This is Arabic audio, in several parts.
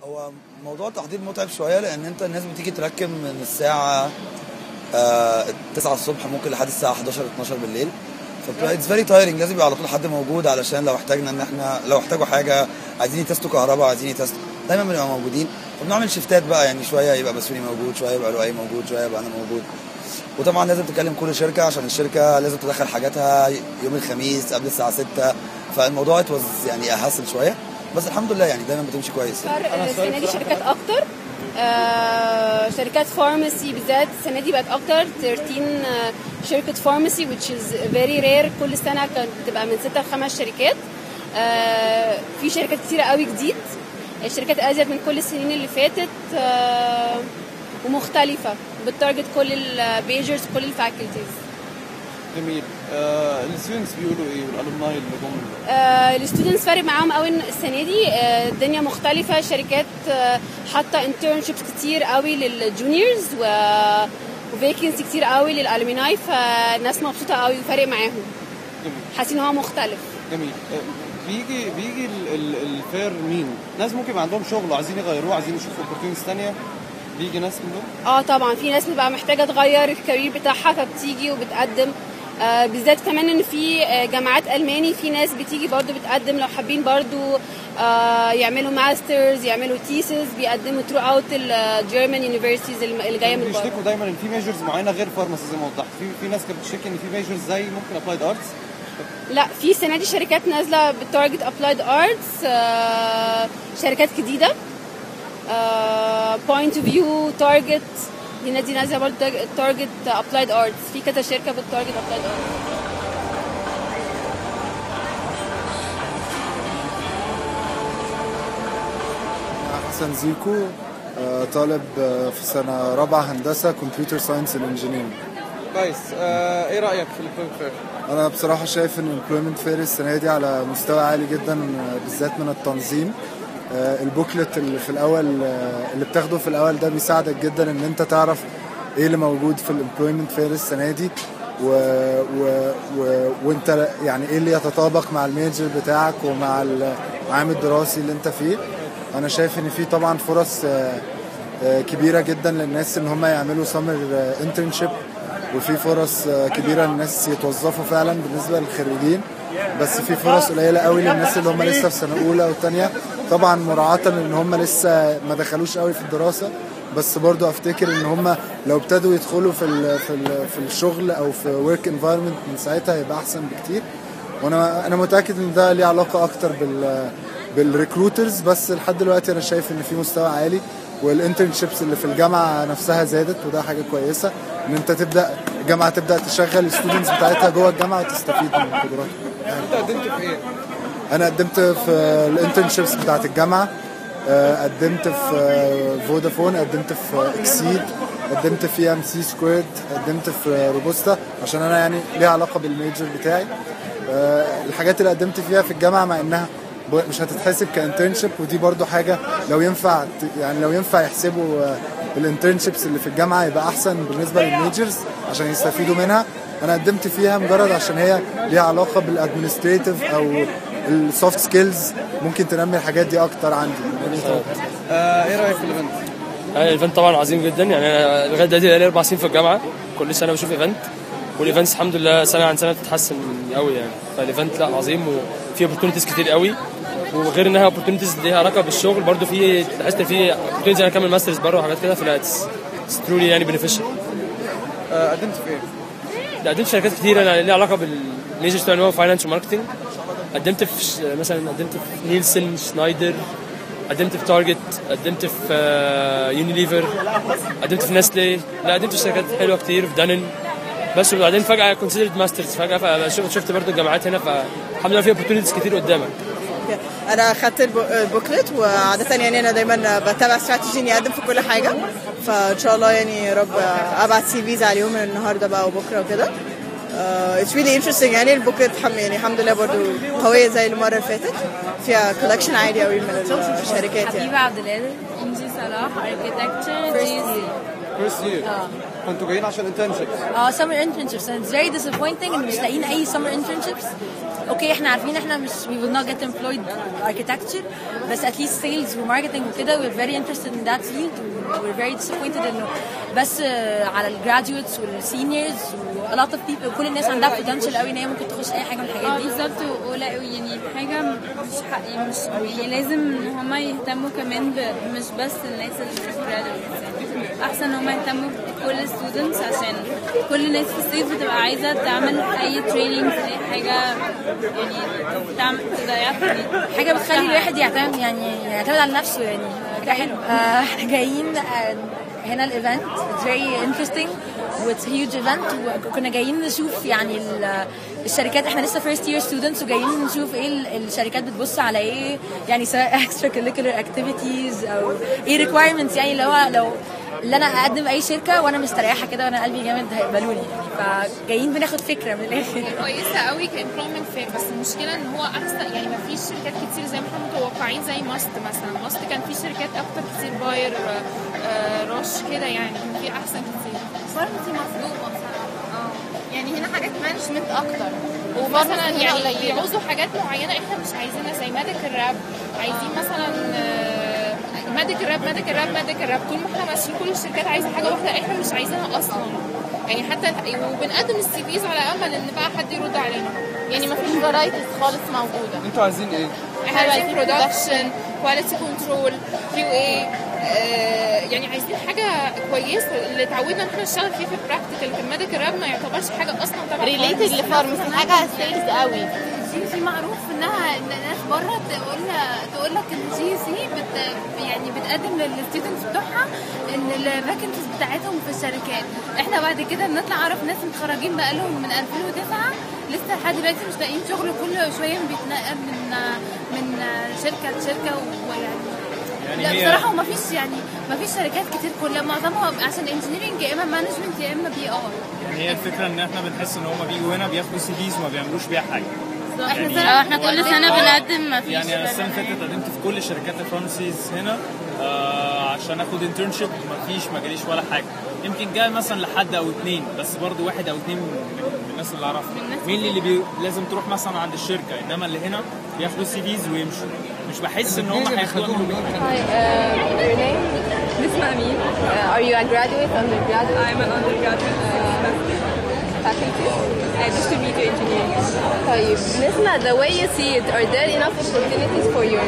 هو موضوع التحضير متعب شويه، لان انت الناس بتيجي تركب من الساعه 9 الصبح ممكن لحد الساعه 11 12 بالليل، اتس فيري تايرنج. لازم يبقى على طول حد موجود علشان لو احتاجنا ان احنا لو احتاجوا حاجه، عايزين يتستوا كهرباء، عايزين يتستوا، دايما بنبقى موجودين. فبنعمل شيفتات بقى، يعني شويه يبقى بسوني موجود، شويه يبقى لؤي موجود، شويه يبقى انا موجود. وطبعا لازم تكلم كل شركه عشان الشركه لازم تدخل حاجاتها يوم الخميس قبل الساعه 6. فالموضوع يعني اهسل شويه، بس الحمد لله يعني دايما بتمشي كويس. السنه دي شركات اكتر، شركات فارماسي بالذات السنه دي بقت اكتر. 13 شركه فارماسي which is very rare. كل سنه كانت بتبقى من 6 ل 5 شركات. في شركات كتيره قوي جديد، الشركات ازيد من كل السنين اللي فاتت، ومختلفه بتارجت كل البيجرز كل الفاكولتيز. جميل. الستودنتس بيقولوا ايه والالومناي اللي جم؟ الستودنتس فارق معاهم قوي السنه دي. الدنيا مختلفه، شركات حاطه انترنشيبس كتير قوي للجونيورز وفيكنسي كتير قوي للالومناي، فالناس مبسوطه قوي وفارق معاهم. جميل. حاسين ان هو مختلف. جميل. بيجي الفير مين؟ ناس ممكن يبقى عندهم شغل وعايزين يغيروه، عايزين يشوفوا opportunities ثانيه. بيجي ناس من دول؟ طبعا في ناس بتبقى محتاجه تغير الكارير بتاعها فبتيجي وبتقدم. بالذات كمان ان في جامعات الماني في ناس بتيجي برضو بتقدم لو حابين برضو يعملوا ماسترز، يعملوا تيسز، بيقدموا ثرو اوت الجيرمان يونيفرسيتيز اللي جايه من بره. بيشتكوا دايما ان في ميجرز معينه غير فارماسي زي ما وضحت. في ناس كانت بتشتكي ان في ميجرز زي ممكن ابلايد ارتس. لا، في السنه دي شركات نازله بالتارجت ابلايد ارتس، شركات جديده، بوينت اوف فيو تارجت. دي نازله برضه تارجت ابلايد ارتس، في كذا شركه بالتارجت ابلايد ارتس. حسن زيكو، طالب في سنه رابعه هندسه كمبيوتر ساينس اند انجينيرنج. كويس. ايه رايك في الامبلويمنت فير؟ انا بصراحه شايف ان الامبلويمنت فير السنه دي على مستوى عالي جدا، بالذات من التنظيم. البوكلت اللي في الاول اللي بتاخده في الاول ده بيساعدك جدا ان انت تعرف ايه اللي موجود في الامبلويمنت فير السنه دي، وانت يعني ايه اللي يتطابق مع الميجر بتاعك ومع العام الدراسي اللي انت فيه. انا شايف ان في طبعا فرص كبيره جدا للناس ان هم يعملوا سمر انترنشيب، وفي فرص كبيره للناس يتوظفوا فعلا بالنسبه للخريجين، بس في فرص قليله قوي للناس اللي هم لسه في سنه اولى وثانيه، طبعا مراعاه ان هم لسه ما دخلوش قوي في الدراسه. بس برضو افتكر ان هم لو ابتدوا يدخلوا في الشغل او في ورك انفايرمنت من ساعتها هيبقى احسن بكتير. وانا متاكد ان ده ليه علاقه اكتر بالريكروترز، بس لحد دلوقتي انا شايف ان في مستوى عالي، والانترنشيبس اللي في الجامعه نفسها زادت، وده حاجه كويسه ان انت الجامعه تبدا تشغل الستودنتس بتاعتها جوه الجامعه وتستفيد من قدراتهم. انت قدمت في ايه؟ انا قدمت في الانترنشيبس بتاعت الجامعه، قدمت في فودافون، قدمت في اكسيد، قدمت في ام سي سكويرد، قدمت في روبوستا عشان انا يعني ليها علاقه بالميجر بتاعي. الحاجات اللي قدمت فيها في الجامعه مع انها مش هتتحسب كانترنشيب، ودي برضو حاجه لو ينفع يحسبوا الانترنشيبس اللي في الجامعه يبقى احسن بالنسبه للميجرز عشان يستفيدوا منها. انا قدمت فيها مجرد عشان هي ليها علاقه بالادمنستريتيف او السوفت سكيلز، ممكن تنمي الحاجات دي اكتر عندي. ايه رايك في الايفنت؟ الايفنت طبعا عظيم جدا، يعني انا لغايه دلوقتي بقالي 4 سنين في الجامعه، كل سنه بشوف ايفنت، والايفنتس الحمد لله سنه عن سنه بتتحسن قوي يعني. فالايفنت لا عظيم وفيه اوبورتونيتيز كتير قوي، وغير انها اوبورتونيتيز ليها علاقه بالشغل برضو في تحس ان في اوبورتونيتيز انا اكمل ماسترز بره وحاجات كده، فلا اتس ترولي يعني بينيفيشال. قدمت في ايه؟ قدمت في شركات كتير ليها علاقه بالميجرز بتاعي اللي هو فاينانس وماركتنج. قدمت في مثلا نيلسون، شنايدر، قدمت في تارجت، قدمت في يونيليفر، قدمت في نسلي، لا قدمت في شركات حلوه كتير في دانن. بس وبعدين فجاه كونسيدرد ماسترز فجاه، فشفت برضو الجامعات هنا، فالحمد لله في اوبورتونيتيز كتير قدامك. انا خدت البوكلت، وعاده يعني انا دايما بتابع استراتيجي اني اقدم في كل حاجه، فان شاء الله يعني يا رب ابعت سي فيز عليهم من النهارده بقى وبكره وكده. It's really interesting يعني البوكلت يعني الحمد لله برضو قويه زي المره اللي فاتت، فيها كولكشن عالي قوي من الشركات يعني. حبيبه عبد القادر، انجي صلاح، اركيتكتشر فيرست يير. كنتوا جايين عشان انترنشيبس؟ summer internships and it's very disappointing ان مش لاقيين اي summer internships. اوكي احنا عارفين احنا مش we will not get employed architecture بس at least sales وماركتنج وكده we're very interested in that field we're very disappointed انه بس على الجراديويتس والسينيورز و a lot of people كل الناس عندها potential قوي ان هي ممكن تخش اي حاجه من الحاجات دي. بالظبط. ولا يعني حاجه مش حقيقي مش يعني لازم ان هم يهتموا كمان مش بس الناس اللي graduates احسن ان هم يهتموا بكل الستودنتس عشان كل الناس في الصيف بتبقى عايزه تعمل اي تريننج اي حاجه يعني تعمل حاجه بتخلي الواحد يعتمد على نفسه يعني. احنا جايين هنا الايفنت it's very interesting it's huge event وكنا جايين نشوف يعني الشركات. احنا لسه first year students وجايين نشوف ايه الشركات بتبص على ايه يعني سواء extracurricular activities او ايه requirements يعني لو اللي انا اقدم اي شركه وانا مستريحه كده وانا قلبي جامد هيقبلوني يعني. فجايين بناخد فكره من الاخر. كويسه قوي كامبلويمنت فير بس المشكله ان هو احسن يعني ما فيش شركات كتير زي ما احنا متوقعين زي ماست مثلا. ماست كان في شركات اكتر كتير باير روش كده يعني في احسن كتير. فارماسي مطلوبه بصراحه يعني هنا حاجات مانجمنت اكتر ومثلا يعني بيعوزوا حاجات معينه احنا مش عايزينها زي ميديكال راب. عايزين مثلا ميديكال راب طول ما احنا ماشيين كل الشركات عايزه حاجه واحده احنا مش عايزينها اصلا يعني حتى وبنقدم السي فيز على امل ان بقى حد يرد علينا يعني ما فيش فرايتيز خالص موجوده. انتوا عايزين ايه؟ احنا عايزين برودكشن كواليتي كنترول كيو اي يعني عايزين حاجه كويسه اللي اتعودنا ان احنا نشتغل فيه في البراكتيكال. لكن الميديكال راب ما يعتبرش حاجه اصلا تبع ريليتد لفارماسي حاجه سيلز قوي. GUC معروف انها الناس بره تقول لك الجي سي يعني بتقدم للستودنتس بتوعها ان الفاكنسيز بتاعتهم في الشركات. احنا بعد كده بنطلع اعرف ناس متخرجين بقالهم من 2009 لسه لحد دلوقتي مش لاقيين شغل كل شويه بيتنقل من شركه لشركه ويعني لا بصراحه وما فيش شركات كتير كلها معظمها عشان انجينيرنج يا اما مانجمنت يا اما بي ار. يعني هي الفكره ان احنا بنحس ان هم بيجوا هنا بياخدوا سي فيز وما بيعملوش بيها حاجه. احنا كل سنه بنقدم ما فيش يعني انا السنه اللي فاتت قدمت في كل شركات الفارماسيز هنا عشان اخد انترنشيب ما جاليش ولا حاجه. يمكن جاي مثلا لحد او اتنين بس برضو واحد او اتنين من الناس اللي اعرفها. مين اللي لازم تروح مثلا عند الشركه انما اللي هنا بياخدوا سي فيز ويمشوا. مش بحس ان هم هياخدوهم. اسمها مين؟ Are you a graduate, undergraduate? I'm an undergraduate. Faculty? Distributed engineering. طيب نسمع the way you see it, are there enough opportunities for your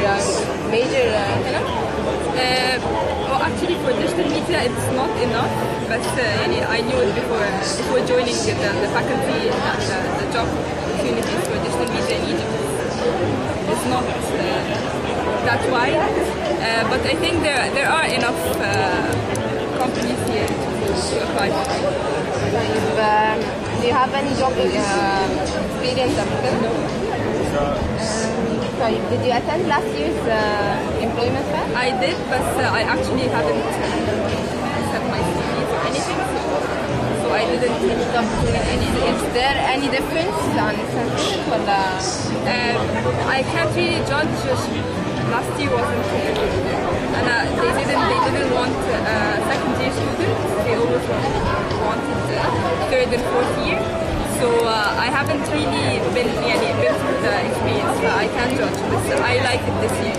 major هنا؟ Well, actually for digital media it's not enough. But I knew it before joining the faculty and the job opportunities for digital media in Egypt is not that wide. But I think there are enough companies here to apply. Do you have any job experience? No. Sorry, did you attend last year's employment fair? I did, but I actually haven't sent my CV for anything, so I didn't do anything. Is there any difference on certificate or I can't really judge. Last year wasn't good, and they didn't want second year students. They always wanted third and fourth year. So I haven't really been through the experience. I can't judge this. I like it this year.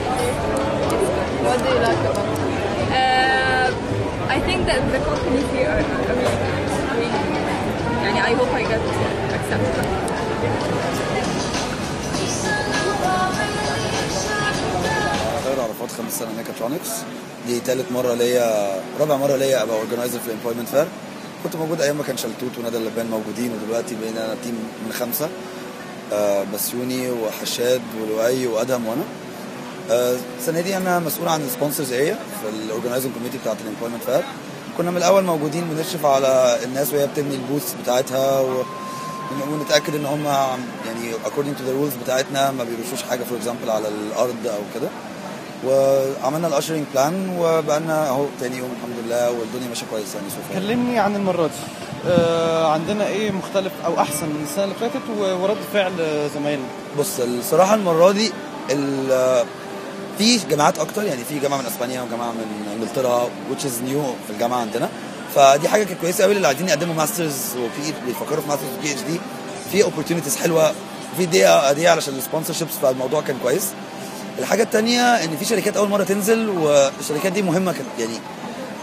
What do you like about it? I think that the companies here are really good. I hope I get accepted. عرفات 5 سنة ميكاترونكس. دي رابع مرة ليا ابقى اورجنايزر في الامبلويمنت فير. كنت موجود ايام ما كان شلتوت وندى اللبان موجودين ودلوقتي بقينا تيم من 5 بسيوني وحشاد ولؤي وادهم وانا. السنه دي انا مسؤول عن السبونسرز اريا في الاورجنايزنج كوميتي بتاعت الامبلويمنت فير. كنا من الاول موجودين بنشرف على الناس وهي بتبني البوث بتاعتها ونتاكد ان هم يعني according to the rules بتاعتنا ما بيرشوش حاجه فور اكزامبل على الارض او كده. وعملنا الاشرينج بلان وبقالنا اهو تاني يوم الحمد لله والدنيا ماشيه كويس يعني سوف. كلمني عن المره دي. عندنا ايه مختلف او احسن من السنه اللي فاتت ورد فعل زمايلنا؟ بص الصراحه المره دي في جامعات اكتر يعني في جامعه من اسبانيا وجامعه من انجلترا which is new في الجامعه عندنا. فدي حاجه كانت كويسه قوي اللي عايزين يقدموا ماسترز وفي بيفكروا في ماسترز وبي اتش دي. في opportunities حلوه في دقيقه علشان السبونسرشيبس، فالموضوع كان كويس. الحاجه الثانيه ان في شركات اول مره تنزل، والشركات دي مهمه يعني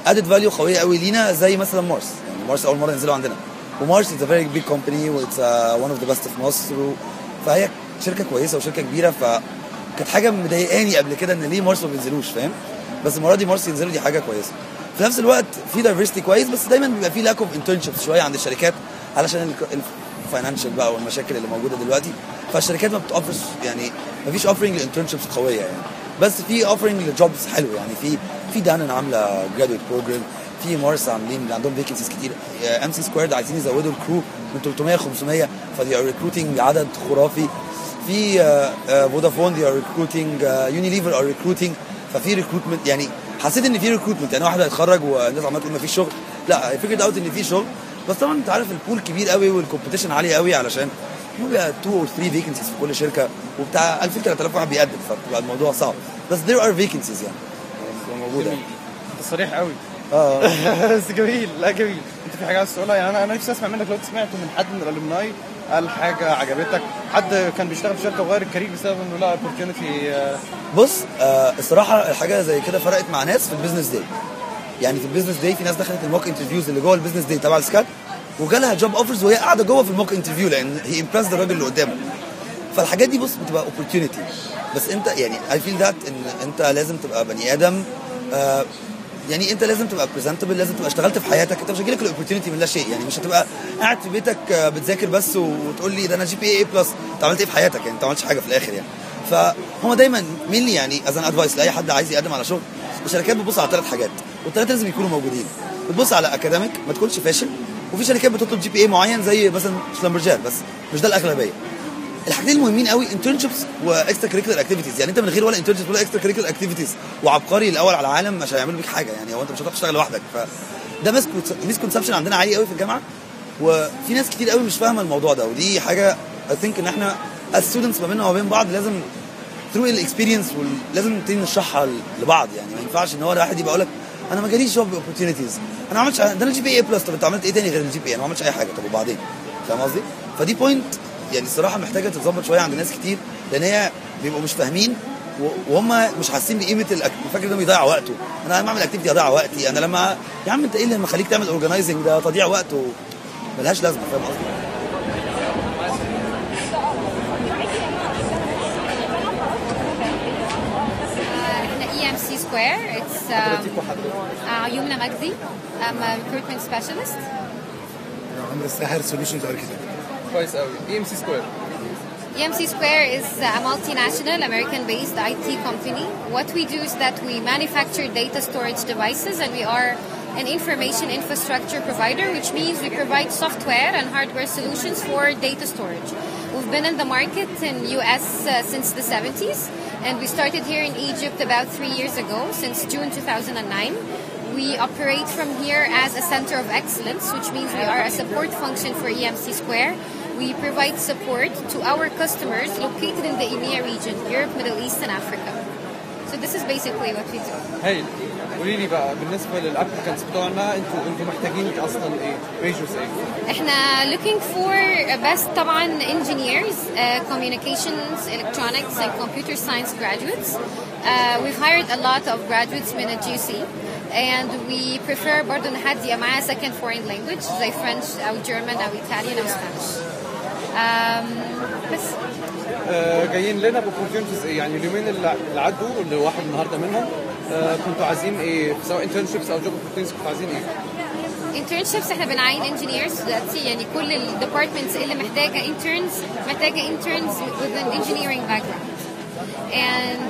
ادد فاليو قويه قوي لينا، زي مثلا مارس. يعني مارس اول مره ينزلوا عندنا، ومارس از ا فيري بيج كومباني واتس ون اوف ذا بيست في مصر، فهي شركه كويسه وشركه كبيره. فكانت حاجه مضايقاني قبل كده ان ليه مارس ما بينزلوش، فاهم؟ بس المره دي مارس ينزلوا، دي حاجه كويسه. في نفس الوقت في دايفرستي كويس، بس دايما بيبقى في لاك اوف انترنشيبس شويه عند الشركات علشان الفاينانشال بقى والمشاكل اللي موجوده دلوقتي. فالشركات ما بتوفرش، يعني ما فيش اوفرنج لانترنشيبس قويه يعني، بس في اوفرنج لجوبز حلو. يعني في دانن عامله جرادويت بروجرام، في مارس عاملين عندهم فيكنسيز كتير. ام سي سكويرد عايزين يزودوا الكرو من 300 ل 500، فدي ار ريكروتنج عدد خرافي. في فودافون دي ار ريكروتنج، يونيليفر ار ريكروتنج، ففي ريكروتمنت. يعني حسيت ان في ريكروتمنت، يعني واحد هيتخرج والناس عماله تقول ما فيش شغل، لا فكرة اوت ان في شغل. بس طبعا انت عارف البول كبير قوي والكومبيتيشن عالي قوي، علشان بيبقى 2 او 3 فيكنسيز في كل شركه، وبتاع 2000 3000 واحد بيقدم، فبتبقى الموضوع صعب. بس there are vacancies يعني موجوده. انت صريح قوي. بس جميل. لا جميل. انت في حاجه عايز تقولها؟ يعني انا نفسي اسمع منك، لو سمعت من حد من الالومناي قال حاجه عجبتك، حد كان بيشتغل في شركه وغير الكارير بسبب انه لا opportunity. بص الصراحه الحاجه زي كده فرقت مع ناس في البيزنس داي. يعني في البيزنس داي في ناس دخلت الموك انترفيوز اللي جوه البيزنس داي تبع السكات، وجالها جوب اوفرز وهي قاعده جوه في الموك انترفيو، لان هي امبرسد الراجل اللي قدامه. فالحاجات دي بص بتبقى opportunity. بس انت يعني I feel that ان انت لازم تبقى بني ادم، يعني انت لازم تبقى بريزنتبل، لازم تبقى اشتغلت في حياتك. انت مش هيجيلك الاوبورتيونيتي من لا شيء، يعني مش هتبقى قاعد في بيتك بتذاكر بس وتقول لي ده انا GPA A+، انت عملت ايه في حياتك؟ يعني انت ما عملتش حاجه في الاخر يعني. فهم دايما مين لي يعني از ان ادفايس لاي حد عايز يقدم على شغل، الشركات بتبص على 3 حاجات، والثلاثه لازم يكونوا موجودين. بتبص على اكاديميك، ما تكونش فاشل، وفي شركات بتطلب GPA معين زي مثلا شلمبرجات، بس مش ده الاغلبيه. الحاجتين المهمين قوي انترنشيبس واكسترا كريكولر اكتيفيتيز. يعني انت من غير ولا انترنشيبس ولا اكسترا كريكولر اكتيفيتيز وعبقري الاول على العالم مش هيعملوا بيك حاجه، يعني هو انت مش هتعرف تشتغل لوحدك. فده ميس كونسبشن عندنا عالي قوي في الجامعه، وفي ناس كتير قوي مش فاهمه الموضوع ده، ودي حاجه اي ثينك ان احنا الستودنتس ما بيننا وبين بعض لازم ثرو الاكسبيرينس، ولازم نشرحها لبعض. يعني ما ينفعش ان هو واحد يبقى يقول لك انا ما جاليش جوب اوبورتيونيتيز، انا ما عملتش، ده انا GPA A+. طب انت عملت ايه تاني غير الGPA؟ انا ما عملتش اي حاجه. طب وبعدين؟ فاهم قصدي؟ فدي بوينت يعني الصراحه محتاجه تتظبط شويه عند ناس كتير، لان هي بيبقوا مش فاهمين وهم مش حاسين بقيمه فاكر ده بيضيع وقته. انا لما اعمل اكتيفيتي اضيع وقتي؟ انا لما يا عم انت ايه اللي مخليك تعمل اورجنايزنج؟ ده تضييع وقت وملهاش لازمه. فاهم قصدي؟ EMC Square. It's Yumna Magdi. I'm a recruitment specialist. I'm the Shaheer Solutions Architect. كويس قوي. EMC Square. EMC Square is a multinational American-based IT company. What we do is that we manufacture data storage devices, and we are an information infrastructure provider, which means we provide software and hardware solutions for data storage. We've been in the market in US since the 70s, and we started here in Egypt about 3 years ago, since June 2009. We operate from here as a center of excellence, which means we are a support function for EMC Square. We provide support to our customers located in the EMEA region, Europe, Middle East, and Africa. So this is basically what we do. هايل. قولي لي بقى بالنسبه للابليكانتس بتوعنا، انتوا محتاجين اصلا ايه؟ ميجرز ايه؟ احنا looking for best طبعا engineers, communications, electronics, and computer science graduates. We've hired a lot of graduates من GUC, and we prefer برضه ان حد يبقى معاه second foreign language زي French او German او Italian او Spanish. بس جايين لنا بopportunities ايه؟ يعني اليومين اللي عدوا اللي واحد النهارده منهم كنتوا عايزين ايه؟ سواء internships او job opportunities كنتوا عايزين ايه؟ internships احنا بنعين engineers دلوقتي، يعني كل الديبارتمنتس اللي محتاجه interns with an engineering background. And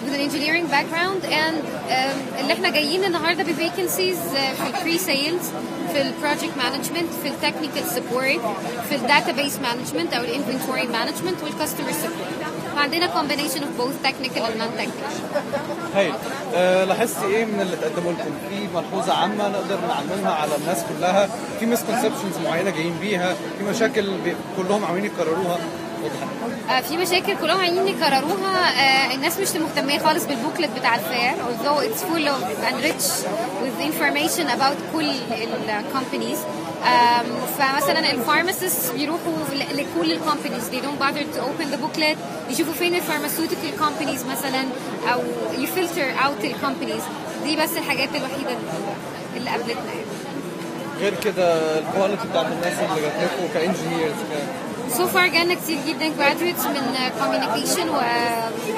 with an engineering background, and اللي احنا جايين النهارده بفيكنسيز في البري سيلز، في البروجكت مانجمنت، في التكنيكال سبورت، في الداتابيس مانجمنت او الانفنتوري مانجمنت والكاستمر سبورت. فعندنا combination of both technical and non-technical. هايل. لاحظتي ايه من اللي تقدموا لكم؟ في ملحوظه عامه نقدر نعممها على الناس كلها؟ في مسكونسبشنز معينه جايين بيها؟ في مشاكل كلهم عاوزين يكرروها؟ في مشاكل كلهم عايزين يكرروها. الناس مش مهتميه خالص بالبوكلت بتاع الفير، although it's full of and rich with information about كل الكومبانيز. فمثلا الفارماسيست بيروحوا لكل الكومبانيز they don't bother to open the booklet يشوفوا فين الفارماسيوتيكال كومبانيز مثلا او يفلتر اوت الكومبانيز. دي بس الحاجات الوحيده اللي قابلتنا يعني. غير كده الكواليتي بتاعت الناس اللي جات لكم كانجينيرز So far جالنا كتير جدا graduates من communication و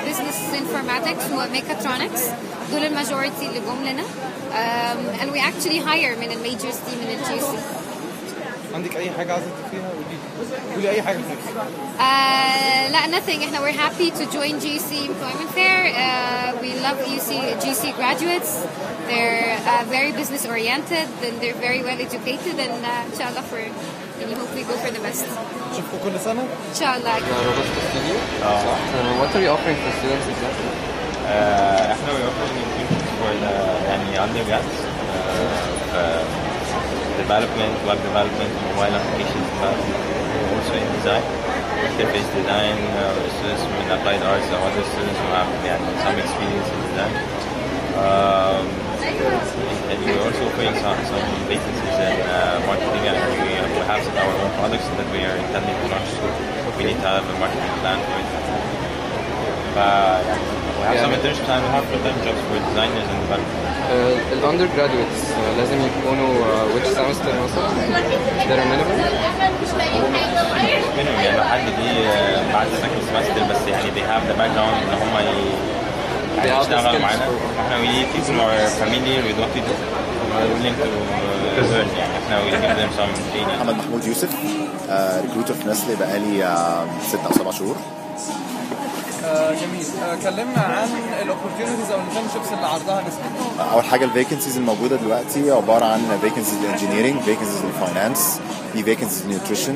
business informatics و mechatronics. دول الماجوريتي اللي جم لنا. And we actually hire من الميجرز دي من الGUC. عندك أي حاجة عايزة تضيفيها؟ قولي أي حاجة فيك. لا nothing. احنا we're happy to join GUC Employment Fair. We love GUC graduates. They're very business oriented and they're very well educated and inshallah we hope we go for the best. نشوفكم كل سنة. إن شاء الله. What are you offering for students exactly? احنا we offering internships for the يعني undergrads development, web development, mobile applications development, also in design, interface design, students from applied arts or other students who have some experience in design. And we're also offering some vacancies in marketing, and we have our own products that we are intending to launch, so we need to have a marketing plan for it. We have some internships and we have full-time jobs for designers and developers. الأندرجرادويتس لازم يكونوا which semester مثلا؟ there are minimum؟ minimum يعني حد دي بعد second semester بس يعني they have the background إن هم يشتغلوا معانا. احنا we keep them familiar with what we do. We're willing to learn يعني احنا we give them some training. محمد محمود يوسف ريكروتر في نسل بقالي 6 أو 7 شهور. جميل. كلمنا عن الاوبورتيونيتيز او الانترنشيبس اللي عرضها نسل. اول حاجه الفيكنسيز الموجوده دلوقتي عباره عن فيكنسيز انجينيرنج، فيكنسيز الفاينانس، في فيكنسيز نيوتريشن،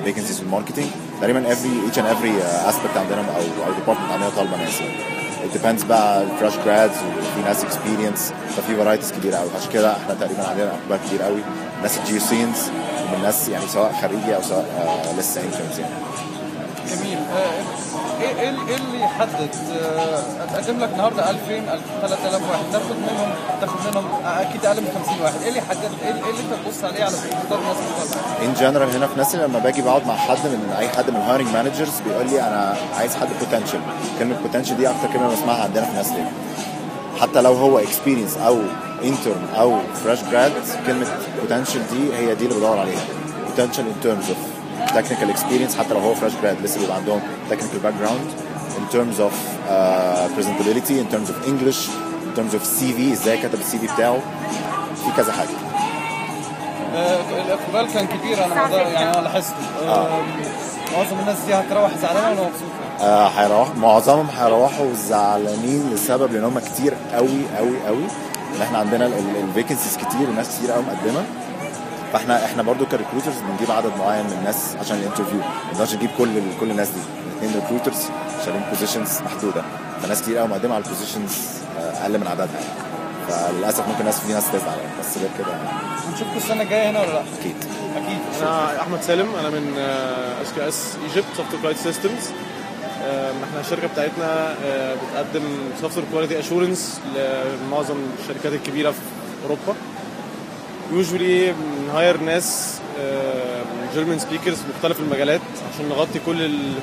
فيكنسيز الماركتنج. تقريبا each and every aspect عندنا او ديبارتمنت عندنا طالبه ناس يعني. it depends بقى الفريش جرادز وفي ناس اكسبيرينس، ففي فرايتيز كبيره قوي. عشان كده احنا تقريبا عندنا اقبال كبير قوي ناس الجيوسينز ومن ناس يعني سواء خريجي او سواء لسه انترنز يعني. جميل. ايه اللي يحدد اتقدم لك النهارده 2000 3000 واحد تاخد منهم اكيد اقل من 50 واحد؟ ايه اللي يحدد ايه اللي انت تبص عليه على اختيار الناس المختلفه؟ ان جنرال هنا في ناسي لما باجي بقعد مع حد من اي حد من الهايرنج مانجرز بيقول لي انا عايز حد بوتنشال. كلمه بوتنشال دي اكتر كلمه بسمعها عندنا في ناسي، حتى لو هو اكسبيرينس او انترن او فريش جراد. كلمه بوتنشال دي هي دي اللي بدور عليها. بوتنشال ان ترمز اوف technical experience، حتى لو هو fresh grad لسه بيبقى عندهم technical background in terms of presentability, in terms of English, in terms of CV، ازاي كتب السي في بتاعه، في كذا حاجة. الإقبال كان كبير أنا يعني أنا لاحظت. معظم الناس دي هتروح زعلانة ولا مبسوطة؟ هيروح معظمهم هيروحوا زعلانين لسبب لأن هم كتير قوي قوي قوي. إن احنا عندنا الفيكنسيز كتير وناس كتير قوي مقدمة، فاحنا برضو كريكروترز بنجيب عدد معين من الناس عشان الانترفيو. ما نقدرش نجيب كل الناس دي. 2 ريكروترز شغالين بوزيشنز محدوده، فناس كتير قوي مقدمه على البوزيشنز اقل من عددها، فللاسف ممكن في ناس تزعل، بس غير كده هنشوفكم السنه الجايه هنا ولا لا؟ اكيد. انا احمد سالم، انا من SKS Egypt Software Quality Systems. احنا الشركه بتاعتنا بتقدم Software Quality Assurance لمعظم الشركات الكبيره في اوروبا. usually بنهاير ناس German speakers مختلف المجالات عشان نغطي كل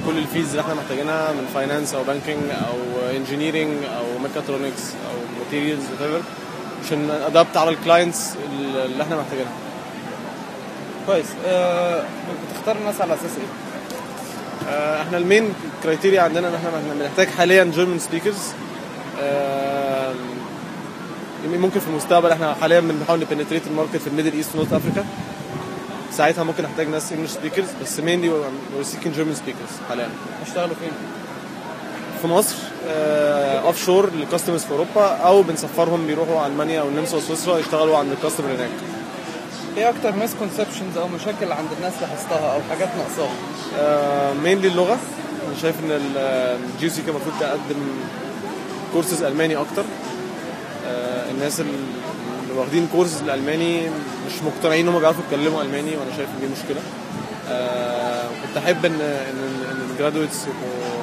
الفيلدز اللي احنا محتاجينها من فاينانس او بانكينج او انجينيرنج او ميكاترونكس او ماتيريالز whatever عشان ادابت على الكلاينتس اللي احنا محتاجينها. كويس. بتختار الناس على اساس ايه؟ احنا المين كرايتيريا عندنا ان احنا بنحتاج حاليا German speakers. ممكن في المستقبل احنا حاليا بنحاول نبنتريت الماركت في الميدل ايست ونورث افريكا، ساعتها ممكن نحتاج ناس انجلش سبيكرز، بس مينلي we're seeking German speakers حاليا. هتشتغلوا فين؟ في مصر اوف شور للكاستمرز في اوروبا، او بنسفرهم بيروحوا المانيا او النمسا وسويسرا يشتغلوا عند الكاستمر هناك. ايه اكتر مسكونسبشنز او مشاكل عند الناس لاحظتها او حاجات ناقصاها؟ مينلي اللغه. انا شايف ان الGUC كان المفروض تقدم كورسز الماني اكتر. الناس اللي واخدين كورس الالماني مش مقتنعين ان هم بيعرفوا يتكلموا الماني، وانا شايف ان دي مشكله. كنت احب ان الجرادويتس يبقوا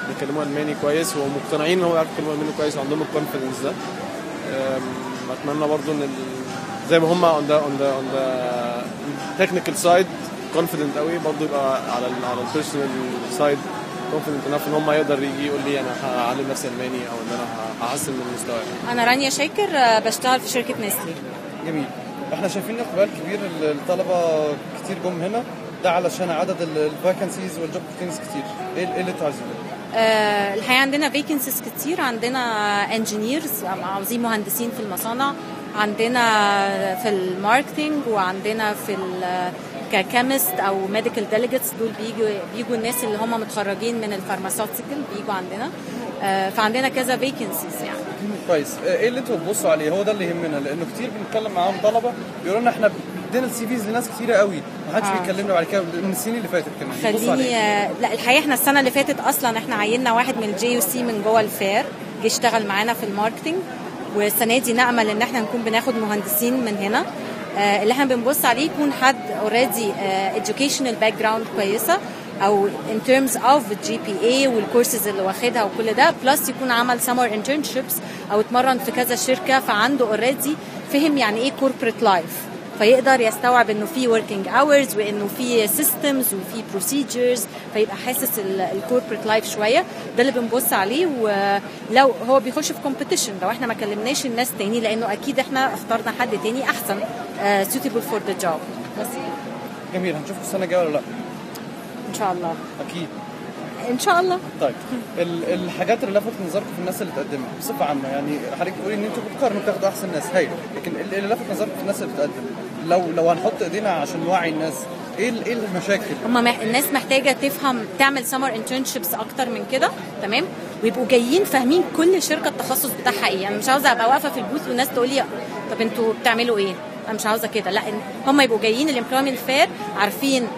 بيتكلموا الماني كويس ومقتنعين ان هم بيعرفوا يتكلموا الماني كويس وعندهم الكونفيدنس ده. اتمنى برضو ان زي ما هم on the technical side confident قوي، برضه يبقى على البيرسونال سايد confident enough ان هم يقدر يجي يقول لي انا هعلم نفسي الماني او ان انا هحسن من مستواي. انا رانيا شاكر، بشتغل في شركه نسلي. جميل. احنا شايفين اقبال كبير، الطلبه كتير جم هنا، ده علشان عدد الفاكنسيز والجوب اوبورتيونيتيز كتير. ايه اللي انتوا عايزينه؟ الحقيقه عندنا فيكنسيز كتير، عندنا انجينيرز عاوزين مهندسين في المصانع، عندنا في الماركتينج، وعندنا في ككيمست او ميديكال ديليجيتس، دول بيجوا الناس اللي هم متخرجين من الفارماسيوتيكال بيجوا عندنا. فعندنا كذا فيكنسيز يعني. كويس. ايه اللي انتوا بتبصوا عليه؟ هو ده اللي يهمنا، لانه كتير بنتكلم معاهم طلبه بيقولوا لنا احنا ادينا السي فيز لناس كتيره قوي، ما حدش بيكلمنا بعد كده من السنين اللي فاتت كمان. خليني لا الحقيقه احنا السنه اللي فاتت اصلا احنا عيننا واحد من GUC من جوه الفير جه اشتغل معانا في الماركتنج، والسنه دي نامل ان احنا نكون بناخد مهندسين من هنا. اللي احنا بنبص عليه يكون حد اوريدي educational background كويسه، او in terms of GPA والكورسز اللي واخدها وكل ده، بلس يكون عمل summer internships او اتمرن في كذا شركه، فعنده اوريدي فهم يعني ايه corporate life، فيقدر يستوعب انه في working hours وانه في systems وفي procedures، فيبقى حاسس الكوربريت لايف شويه. ده اللي بنبص عليه. ولو هو بيخش في competition، لو احنا ما كلمناش الناس تاني، لانه اكيد احنا اخترنا حد تاني احسن suitable for the job. بس جميل. هنشوفكم السنه الجايه ولا لا؟ ان شاء الله. اكيد ان شاء الله. طيب الحاجات اللي لفتت نظركم في الناس اللي بتقدم بصفه عامه، يعني حضرتك بتقولي ان انتوا بتقارنوا بتاخدوا احسن ناس، هايل، لكن اللي لفت نظركم في الناس اللي بتقدم، لو هنحط ايدينا عشان نوعي الناس، ايه المشاكل؟ الناس محتاجه تفهم، تعمل سمر انترنشيبس اكتر من كده، تمام، ويبقوا جايين فاهمين كل شركه التخصص بتاعها ايه. يعني مش عاوزه ابقى واقفه في البوث والناس تقول لي طب انتوا بتعملوا ايه، انا مش عاوزه كده. لا، هم يبقوا جايين الامبلويمنت فير عارفين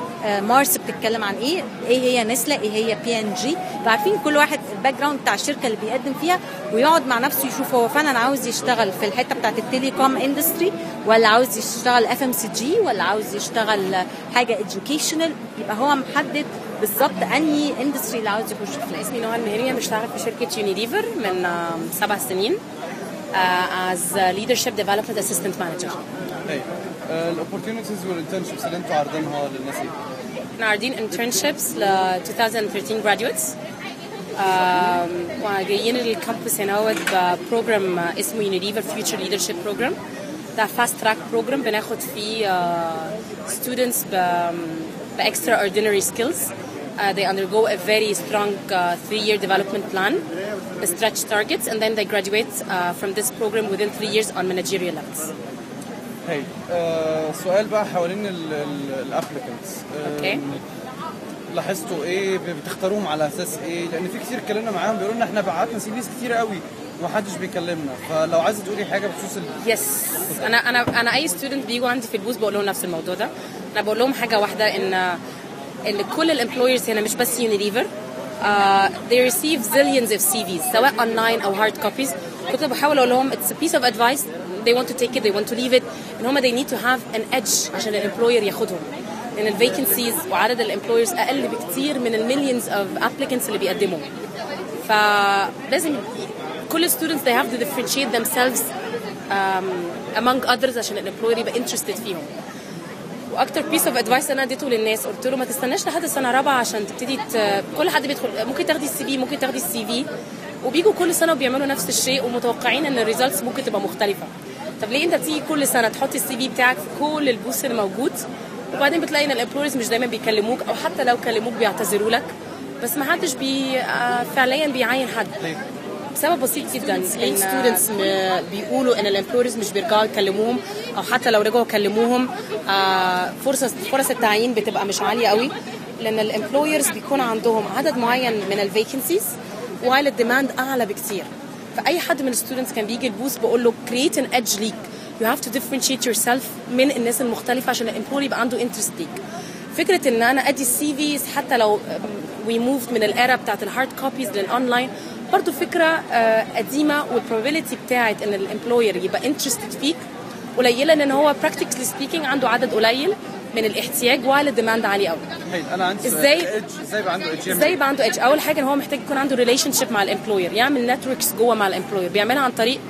مارس بتتكلم عن ايه هي نسلة، ايه هي PNG، عارفين كل واحد الباك جراوند بتاع الشركه اللي بيقدم فيها، ويقعد مع نفسه يشوف هو فعلا عاوز يشتغل في الحته بتاعت التليكوم اندستري، ولا عاوز يشتغل FMCG، ولا عاوز يشتغل حاجه educational. يبقى هو محدد بالظبط انهي اندستري اللي عاوز يخش فيه. اسمي نوال مهرية، بشتغل في شركه يونيليفر من 7 سنين as leadership development assistant manager. الاوبورتيونيتيز والانترنشيبس اللي انتوا عارضينها للناس ايه؟ احنا عارضين internships ل 2013 graduates، وجايين الكامبس هنا هو بروجرام اسمه يونيليفر فيوتشر ليدرشيب بروجرام. ده فاست تراك بروجرام بناخد فيه students ب extraordinary skills. They undergo a very strong 3-year development plan, stretch targets, and then they graduate from this program within 3 years on managerial levels. هاي سؤال بقى حوالين الابليكانتس. اوكي. لاحظتوا ايه؟ بتختاروهم على اساس ايه؟ لان في كتير اتكلمنا معاهم بيقولوا لنا احنا بعتنا CVs كتير قوي ومحدش بيكلمنا، فلو عايزه تقولي حاجه بخصوص يس. انا اي ستودنت بيجوا عندي في البوث بقول لهم نفس الموضوع ده. انا بقول لهم حاجه واحده، ان كل الامبلويرز هنا مش بس يونيليفر they receive zillions of CVs سواء online او hard copies. كنت بحاول اقول لهم it's a piece of advice, they want to take it, they want to leave it, ان هم they need to have an edge عشان الامبلوير ياخدهم، لان الفيكنسيز وعدد الامبلويرز اقل بكتير من المليونز of applicants اللي بيقدموا. فلازم كل students they have to differentiate themselves among others عشان الامبلوير يبقى interested فيهم. واكتر بيس اوف ادفايس انا اديته للناس، قلت له ما تستناش لحد السنه الرابعه عشان تبتدي كل حد بيدخل ممكن تاخدي السي في، ممكن تاخدي السي في، وبيجوا كل سنه وبيعملوا نفس الشيء ومتوقعين ان الريزلتس ممكن تبقى مختلفه. طب ليه انت تيجي كل سنه تحطي السي في بتاعك في كل البوث اللي موجود، وبعدين بتلاقي ان الامبلويرز مش دايما بيكلموك، او حتى لو كلموك بيعتذروا لك، بس ما حدش فعليا بيعين حد. بسبب بسيط جدا. ليه ستودنتس بيقولوا ان الامبلويرز مش بيرجعوا يكلموهم، او حتى لو رجعوا يكلموهم فرص التعيين بتبقى مش عاليه قوي، لان الامبلويرز بيكون عندهم عدد معين من الفيكنسيز while الديماند اعلى بكتير. فاي حد من الستودنتس كان بيجي البوث بقول له create an edge ليك، you have to differentiate yourself من الناس المختلفه عشان الامبلوير يبقى عنده انترست ليك. فكره ان انا ادي السي فيز حتى لو we moved من الايرا بتاعت الهارد كوبيز للاونلاين، برضو فكره قديمه، والبروبابيلتي بتاعت ان الامبلوير يبقى انترستد فيك قليله، لان هو براكتيكلي سبيكينج عنده عدد قليل من الاحتياج وعلى الديماند عالي قوي. انا عندي ازاي يبقى عنده ايدج؟ ازاي يبقى عنده ايدج؟ اول حاجه ان هو محتاج يكون عنده ريليشن شيب مع الامبلوير، يعمل نتوركس جوه مع الامبلوير، بيعملها عن طريق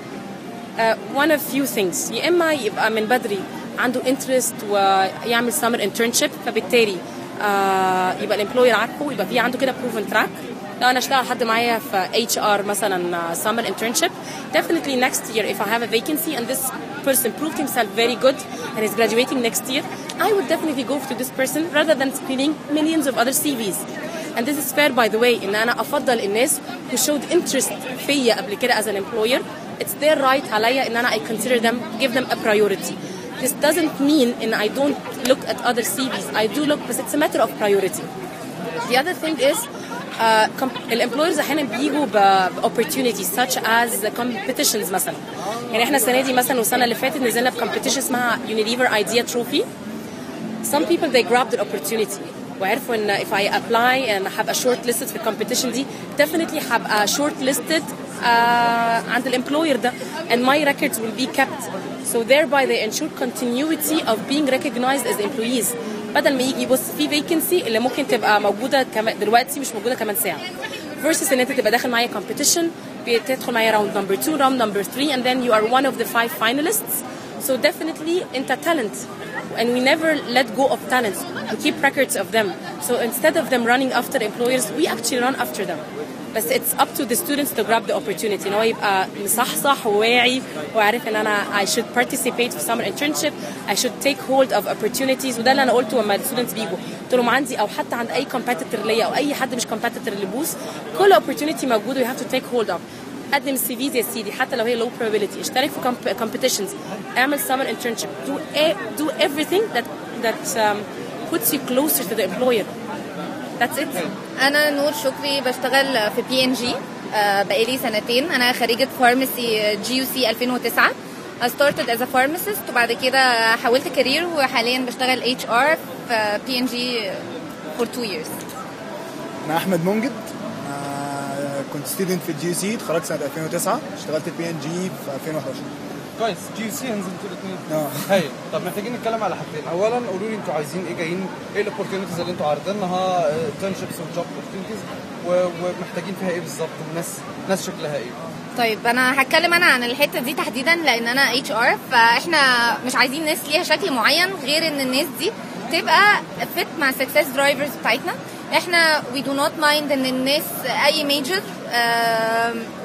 one of few things. يا إما يبقى من بدري عنده interest ويعمل summer internship، فبالتالي يبقى الامبلوير عارفه، يبقى في عنده كده proven track. لو أنا أشتغل حد معايا في HR مثلا summer internship, definitely next year if I have a vacancy and this person proved himself very good and is graduating next year, I would definitely go to this person rather than screening millions of other CVs. And this is fair by the way. إن أنا أفضل الناس who showed interest فيا قبل كده as an employer. It's their right عليا إن أنا I consider them, give them a priority. This doesn't mean إن I don't look at other CVs. I do look, but it's a matter of priority. The other thing is الامبلويرز احيانا بيجوا opportunities such as competitions مثلا. يعني احنا السنه دي مثلا والسنه اللي فاتت نزلنا بcompetition اسمها Unilever Idea Trophy. Some people they grabbed the opportunity وعرفوا ان if I apply and هبقى shortlisted في الcompetition دي definitely هبقى shortlisted عند الامبلوير ده and my records will be kept. So thereby they ensure continuity of being recognized as employees. بدل ما يجي يبص في vacancy اللي ممكن تبقى موجودة دلوقتي مش موجودة كمان ساعة versus ان انت تبقى داخل معايا competition بتدخل معايا round number 2 round number 3 and then you are one of the 5 finalists. So definitely انت talent and we never let go of talent. We keep records of them. So instead of them running after employers we actually run after them. بس it's up to the students to grab the opportunity. إن هو يبقى مصحصح وواعي وعارف إن أنا I should participate في summer internship. I should take hold of opportunities. وده اللي أنا قلته لما الستودنتس بيجوا. قلت لهم عندي أو حتى عند أي competitor ليا أو أي حد مش competitor اللي بوس كل opportunity موجود you have to take hold of. قدم CVs يا سيدي حتى لو هي low probability. اشترك في competitions. اعمل summer internship. Do everything that puts you closer to the employer. That's it. أنا نور شكري بشتغل في PNG بقالي سنتين. أنا خريجة فارماسي GUC 2009. I started as a pharmacist وبعد كده حولت كارير وحاليا بشتغل HR في PNG for 2 years. أنا أحمد منجد كنت ستودنت في GUC اتخرجت سنة 2009 اشتغلت في PNG في 2011. كويس GUC هنزلتوا الاثنين. هاي طب محتاجين نتكلم على حاجتين. اولا قولوا لي انتوا عايزين ايه، جايين ايه الاوبورتيونيتيز اللي انتوا عارضينها internships وجوب اوبورتيونيتيز ومحتاجين فيها ايه بالظبط والناس شكلها ايه. طيب انا هتكلم عن الحته دي تحديدا لان انا HR فاحنا مش عايزين ناس ليها شكل معين غير ان الناس دي تبقى فيت مع success drivers بتاعتنا. احنا we do not mind ان الناس اي major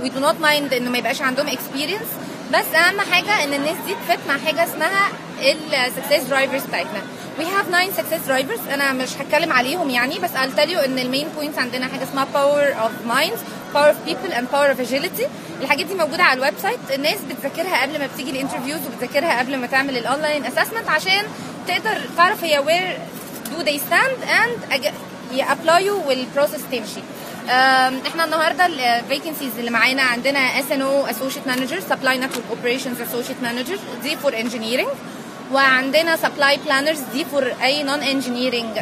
we do not mind ان ما يبقاش عندهم experience بس اهم حاجه ان الناس دي تفت مع حاجه اسمها السكسس درايفرز بتاعتنا. we have 9 success drivers انا مش هتكلم عليهم يعني بس I'll tell you ان المين بوينتس عندنا حاجه اسمها power of minds, power of people and power of agility. الحاجات دي موجوده على الويب سايت. الناس بتذاكرها قبل ما بتيجي الانترفيوز وبتذاكرها قبل ما تعمل الاونلاين اسسمنت عشان تقدر تعرف هي where do they stand and يابلايوا والبروسيس تمشي. احنا النهارده الفيكنسيز اللي معانا عندنا SNO Associate Manager, Supply Network Operations Associate Manager دي for Engineering وعندنا Supply Planners دي for أي non engineering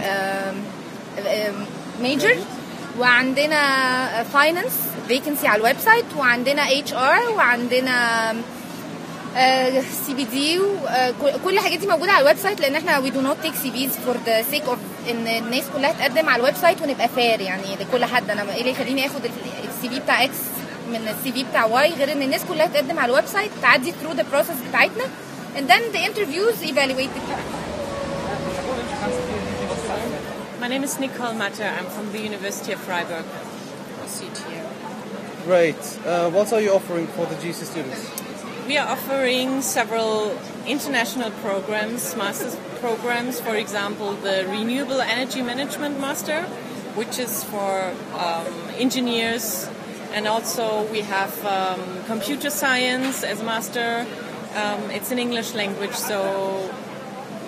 major وعندنا Finance vacancy على الويب سايت وعندنا HR وعندنا CBD كل الحاجات دي موجوده على الويب سايت لان احنا we do not take CVs for the sake of ان الناس كلها تقدم على الويب سايت ونبقى فير يعني لكل حد. انا ايه اللي يخليني اخد السي في بتاع اكس من السي في بتاع واي غير ان الناس كلها تقدم على الويب سايت تعدي through the process بتاعتنا and then the interviews evaluate the My name is Nicole Matter. I'm from the University of Freiburg. Great. What are you offering for the GC students? We are offering several international programs, master's programs, for example, the Renewable Energy Management Master, which is for engineers, and also we have computer science as master. It's in English language, so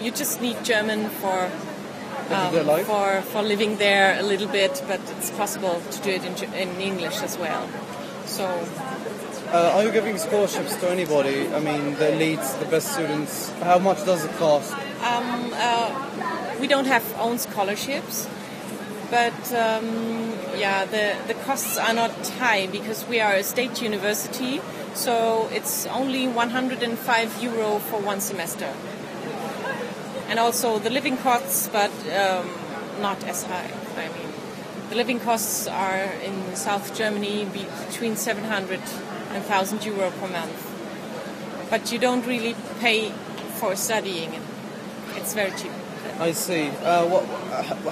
you just need German for living there a little bit, but it's possible to do it in English as well. So. Are you giving scholarships to anybody? I mean, the elites, the best students. How much does it cost? We don't have own scholarships, but the costs are not high because we are a state university, so it's only €105 for one semester. And also the living costs, but not as high. I mean, the living costs are in South Germany between 700 and €1,000 per month. but you don't really pay for studying it. It's very cheap. I see.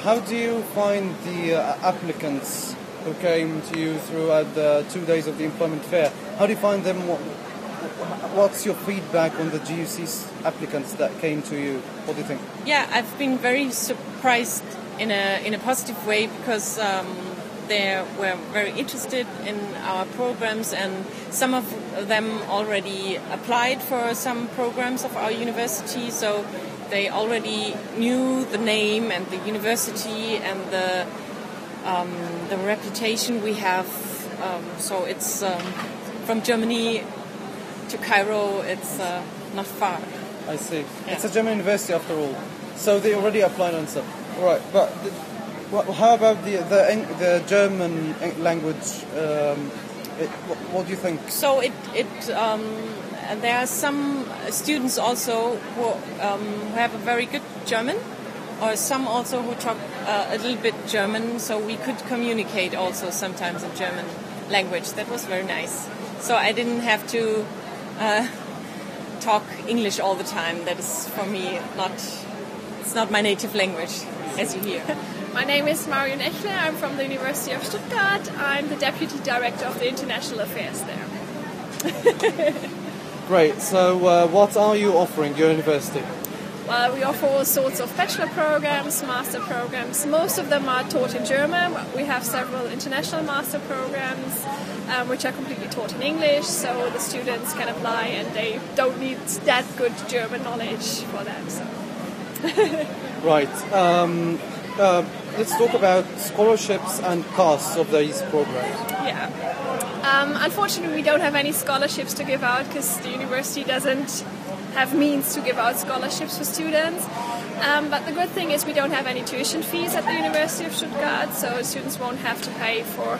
How do you find the applicants who came to you throughout the 2 days of the employment fair? How do you find them? What's your feedback on the GUC's applicants that came to you? What do you think? Yeah, I've been very surprised in a positive way because they were very interested in our programs, and some of them already applied for some programs of our university, so they already knew the name and the university and the reputation we have. So it's from Germany to Cairo, it's not far. I see. Yeah. It's a German university after all. So they already applied on stuff. Right, but how about the German language? What do you think? So there are some students also who have a very good German, or some also who talk a little bit German, so we could communicate also sometimes in German language. That was very nice. So I didn't have to talk English all the time. That is for me it's not my native language, as you hear. My name is Marion Echle. I'm from the University of Stuttgart. I'm the Deputy Director of the International Affairs there. Great. So what are you offering your university? Well, we offer all sorts of bachelor programs, master programs. Most of them are taught in German. We have several international master programs, which are completely taught in English, so the students can apply and they don't need that good German knowledge for that. So. Right. Let's talk about scholarships and costs of these programs. Yeah. Unfortunately, we don't have any scholarships to give out because the university doesn't have means to give out scholarships for students. But the good thing is we don't have any tuition fees at the University of Stuttgart, so students won't have to pay for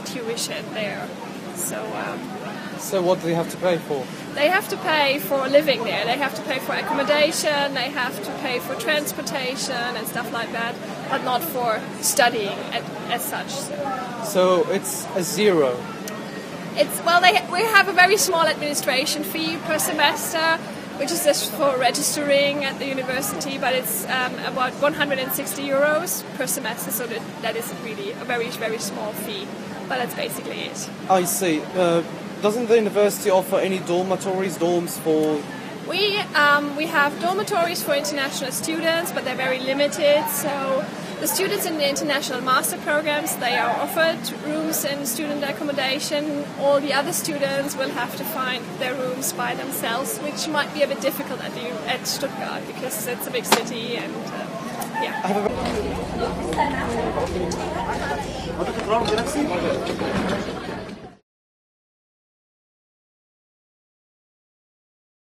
tuition there. So what do they have to pay for? They have to pay for living there. They have to pay for accommodation, they have to pay for transportation and stuff like that, but not for studying as such. So it's a zero? We have a very small administration fee per semester, which is just for registering at the university, but it's about 160 euros per semester, so that is really a very, very small fee, but that's basically it. I see. Doesn't the university offer any dorms for... We have dormitories for international students, but they're very limited, so the students in the international master programs, they are offered rooms in student accommodation. All the other students will have to find their rooms by themselves, which might be a bit difficult at Stuttgart because it's a big city and yeah.